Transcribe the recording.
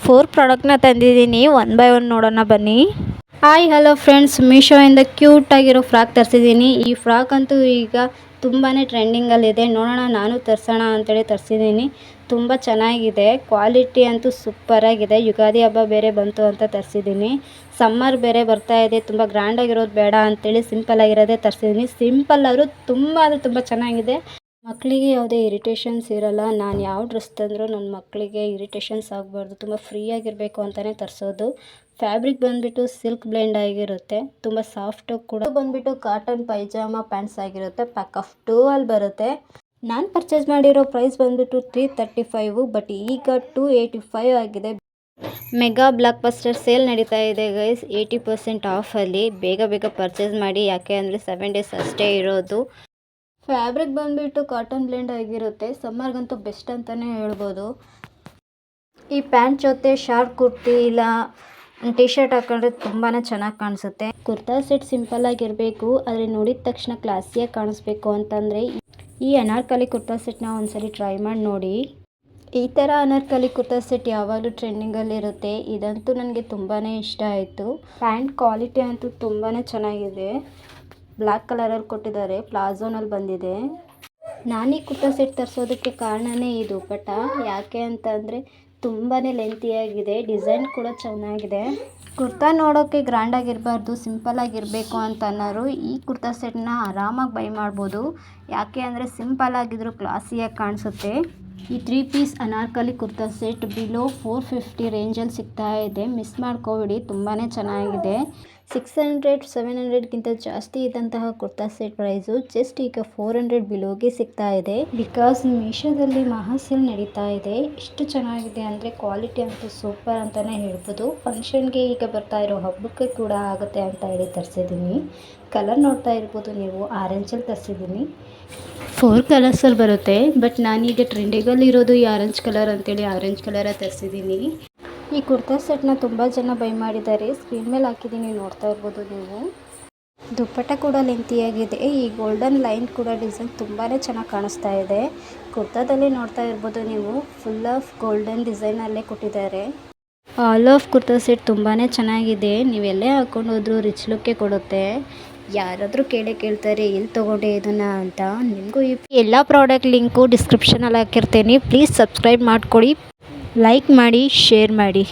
4 ಪ್ರಾಡಕ್ಟ್ನ ತಂದಿದ್ದೀನಿ. One by one ನೋಡೋಣ ಬನ್ನಿ. ಹಾಯ್ ಹಲೋ ಫ್ರೆಂಡ್ಸ್, ಮೀಶೋಯಿಂದ ಕ್ಯೂಟ್ ಆಗಿರೋ ಫ್ರಾಕ್ ತರಿಸಿದ್ದೀನಿ. ಈ ಫ್ರಾಕ್ ಅಂತೂ ಈಗ ತುಂಬಾ ಟ್ರೆಂಡಿಂಗಲ್ಲಿದೆ. ನೋಡೋಣ ನಾನು ತರಿಸೋಣ ಅಂತೇಳಿ ತರಿಸಿದ್ದೀನಿ. ತುಂಬ ಚೆನ್ನಾಗಿದೆ, ಕ್ವಾಲಿಟಿ ಅಂತೂ ಸೂಪರಾಗಿದೆ. ಯುಗಾದಿ ಹಬ್ಬ ಬೇರೆ ಬಂತು ಅಂತ ತರಿಸಿದ್ದೀನಿ. ಸಮ್ಮರ್ ಬೇರೆ ಬರ್ತಾ ಇದೆ, ತುಂಬ ಗ್ರ್ಯಾಂಡಾಗಿರೋದು ಬೇಡ ಅಂತೇಳಿ ಸಿಂಪಲ್ ಆಗಿರೋದೇ ತರಿಸಿದ್ದೀನಿ. ಸಿಂಪಲ್ ಆದರೂ ತುಂಬ ಅಂದರೆ ತುಂಬ ಚೆನ್ನಾಗಿದೆ. ಮಕ್ಕಳಿಗೆ ಯಾವುದೇ ಇರಿಟೇಷನ್ಸ್ ಇರೋಲ್ಲ. ನಾನು ಯಾವ ಡ್ರೆಸ್ ತಂದರೂ ನನ್ನ ಮಕ್ಕಳಿಗೆ ಇರಿಟೇಷನ್ಸ್ ಆಗಬಾರ್ದು, ತುಂಬ ಫ್ರೀಯಾಗಿರಬೇಕು ಅಂತಲೇ ತರಿಸೋದು. ಫ್ಯಾಬ್ರಿಕ್ ಬಂದುಬಿಟ್ಟು ಸಿಲ್ಕ್ ಬ್ಲೆಂಡ್ ಆಗಿರುತ್ತೆ, ತುಂಬ ಸಾಫ್ಟು ಕೂಡ. ಬಂದುಬಿಟ್ಟು ಕಾಟನ್ ಪೈಜಾಮ ಪ್ಯಾಂಟ್ಸ್ ಆಗಿರುತ್ತೆ, ಪ್ಯಾಕ್ ಆಫ್ 2 ಅಲ್ಲಿ ಬರುತ್ತೆ. ನಾನು ಪರ್ಚೇಸ್ ಮಾಡಿರೋ ಪ್ರೈಸ್ ಬಂದುಬಿಟ್ಟು 335, ಬಟ್ ಈಗ 285 ಆಗಿದೆ. ಮೆಗಾ ಬ್ಲಾಕ್ ಬಸ್ಟರ್ ಸೇಲ್ ನಡೀತಾ ಇದೆ ಗೈಸ್, 80% ಆಫಲ್ಲಿ. ಬೇಗ ಬೇಗ ಪರ್ಚೇಸ್ ಮಾಡಿ, ಯಾಕೆ ಅಂದರೆ 7 ಡೇಸ್ ಅಷ್ಟೇ ಇರೋದು. ಫ್ಯಾಬ್ರಿಕ್ ಬಂದುಬಿಟ್ಟು ಕಾಟನ್ ಬ್ಲೆಂಡ್ ಆಗಿರುತ್ತೆ, ಸಮ್ಮರ್ಗಂತೂ ಬೆಸ್ಟ್ ಅಂತಲೇ ಹೇಳ್ಬೋದು. ಈ ಪ್ಯಾಂಟ್ ಜೊತೆ ಶಾರ್ಟ್ ಕುರ್ತಿ ಇಲ್ಲ ಟಿ ಶರ್ಟ್ ಹಾಕೊಂಡ್ರೆ ತುಂಬಾ ಚೆನ್ನಾಗಿ ಕಾಣಿಸುತ್ತೆ. ಕುರ್ತಾ ಸೆಟ್ ಸಿಂಪಲ್ ಆಗಿರಬೇಕು, ಆದರೆ ನೋಡಿದ ತಕ್ಷಣ ಕ್ಲಾಸಿಯಾಗಿ ಕಾಣಿಸ್ಬೇಕು ಅಂತಂದರೆ ಈ ಅನಾರ್ಕಲಿ ಕುರ್ತಾ ಸೆಟ್ನ ಒಂದ್ಸರಿ ಟ್ರೈ ಮಾಡಿ ನೋಡಿ. ಈ ಥರ ಅನಾರ್ಕಲಿ ಕುರ್ತಾ ಸೆಟ್ ಯಾವಾಗಲೂ ಟ್ರೆಂಡಿಂಗಲ್ಲಿರುತ್ತೆ. ಇದಂತೂ ನನಗೆ ತುಂಬಾ ಇಷ್ಟ ಆಯಿತು. ಪ್ಯಾಂಟ್ ಕ್ವಾಲಿಟಿ ಅಂತೂ ತುಂಬಾ ಚೆನ್ನಾಗಿದೆ. ಬ್ಲ್ಯಾಕ್ ಕಲರಲ್ಲಿ ಕೊಟ್ಟಿದ್ದಾರೆ, ಪ್ಲಾಜೋನಲ್ಲಿ ಬಂದಿದೆ. ನಾನು ಈ ಕುರ್ತಾ ಸೆಟ್ ತರಿಸೋದಕ್ಕೆ ಕಾರಣನೇ ಈ ದುಪ್ಪಟ್ಟ. ಯಾಕೆ ಅಂತಂದರೆ ತುಂಬಾ ಲೆಂತಿಯಾಗಿದೆ, ಡಿಸೈನ್ ಕೂಡ ಚೆನ್ನಾಗಿದೆ. ಕುರ್ತಾ ನೋಡೋಕ್ಕೆ ಗ್ರ್ಯಾಂಡಾಗಿರಬಾರ್ದು, ಸಿಂಪಲ್ಲಾಗಿರಬೇಕು ಅಂತ ಅನ್ನೋರು ಈ ಕುರ್ತಾ ಸೆಟ್ನ ಆರಾಮಾಗಿ ಬೈ ಮಾಡ್ಬೋದು. ಯಾಕೆ ಅಂದರೆ ಸಿಂಪಲ್ ಆಗಿದ್ರು ಕ್ಲಾಸಿಯಾಗಿ ಕಾಣಿಸುತ್ತೆ. ಈ 3 piece anarkali kurta set below 450 ರೇಂಜಲ್ಲಿ ಸಿಗ್ತಾ ಇದೆ. ಮಿಸ್ ಮಾಡ್ಕೋಬೇಡಿ, ತುಂಬಾ ಚೆನ್ನಾಗಿದೆ. 600-700ಗಿಂತ ಜಾಸ್ತಿ ಇದ್ದಂತಹ ಕುರ್ತಾ ಸೆಟ್ ಪ್ರೈಸು ಜಸ್ಟ್ ಈಗ 400 ಬಿಲೋಗೆ ಸಿಗ್ತಾ ಇದೆ. ಬಿಕಾಸ್ ಮೀಶೋದಲ್ಲಿ ಮಹಾ ಸೇಲ್ ನಡೀತಾ ಇದೆ. ಎಷ್ಟು ಚೆನ್ನಾಗಿದೆ ಅಂದರೆ ಕ್ವಾಲಿಟಿ ಅಂತೂ ಸೂಪರ್ ಅಂತಲೇ ಹೇಳ್ಬೋದು. ಫಂಕ್ಷನ್ಗೆ ಈಗ ಬರ್ತಾ ಇರೋ ಹಬ್ಬಕ್ಕೆ ಕೂಡ ಆಗುತ್ತೆ ಅಂತ ಹೇಳಿ ತರಿಸಿದ್ದೀನಿ. ಕಲರ್ ನೋಡ್ತಾ ಇರ್ಬೋದು ನೀವು, ಆರೆಂಜಲ್ಲಿ ತರಿಸಿದ್ದೀನಿ. 4 ಕಲರ್ಸಲ್ಲಿ ಬರುತ್ತೆ, ಬಟ್ ನಾನೀಗ ಟ್ರೆಂಡಿಗಲ್ಲಿರೋದು ಈ ಆರೆಂಜ್ ಕಲರ್ ಅಂತೇಳಿ ಆರೆಂಜ್ ಕಲರ ತರಿಸಿದ್ದೀನಿ. ಈ ಕುರ್ತಾ ಸೆಟ್ನ ತುಂಬ ಜನ ಬೈ ಮಾಡಿದ್ದಾರೆ. ಸ್ಕ್ರೀನ್ ಮೇಲೆ ಹಾಕಿದ್ದೀನಿ, ನೋಡ್ತಾ ಇರ್ಬೋದು ನೀವು. ದುಪ್ಪಟ್ಟ ಕೂಡ ಲೆಂತಿಯಾಗಿದೆ. ಈ ಗೋಲ್ಡನ್ ಲೈನ್ ಕೂಡ ಡಿಸೈನ್ ತುಂಬಾ ಚೆನ್ನಾಗಿ ಕಾಣಿಸ್ತಾ ಇದೆ. ಕುರ್ತಾದಲ್ಲಿ ನೋಡ್ತಾ ಇರ್ಬೋದು ನೀವು, ಫುಲ್ ಆಫ್ ಗೋಲ್ಡನ್ ಡಿಸೈನಲ್ಲೇ ಕೊಟ್ಟಿದ್ದಾರೆ. ಆಲ್ ಆಫ್ ಕುರ್ತಾ ಸೆಟ್ ತುಂಬಾ ಚೆನ್ನಾಗಿದೆ. ನೀವೆಲ್ಲೇ ಹಾಕೊಂಡು ಹೋದ್ರೂ ರಿಚ್ ಲುಕ್ಕೇ ಕೊಡುತ್ತೆ. ಯಾರಾದರೂ ಕೇಳ್ತಾರೆ ಎಲ್ಲಿ ತೊಗೊಂಡೆ ಇದನ್ನು ಅಂತ. ನಿಮಗೂ ಈ ಎಲ್ಲ ಪ್ರಾಡಕ್ಟ್ ಲಿಂಕು ಡಿಸ್ಕ್ರಿಪ್ಷನಲ್ಲಿ ಹಾಕಿರ್ತೀನಿ. ಪ್ಲೀಸ್ ಸಬ್ಸ್ಕ್ರೈಬ್ ಮಾಡ್ಕೊಳ್ಳಿ, ಲೈಕ್ ಮಾಡಿ, ಶೇರ್ ಮಾಡಿ.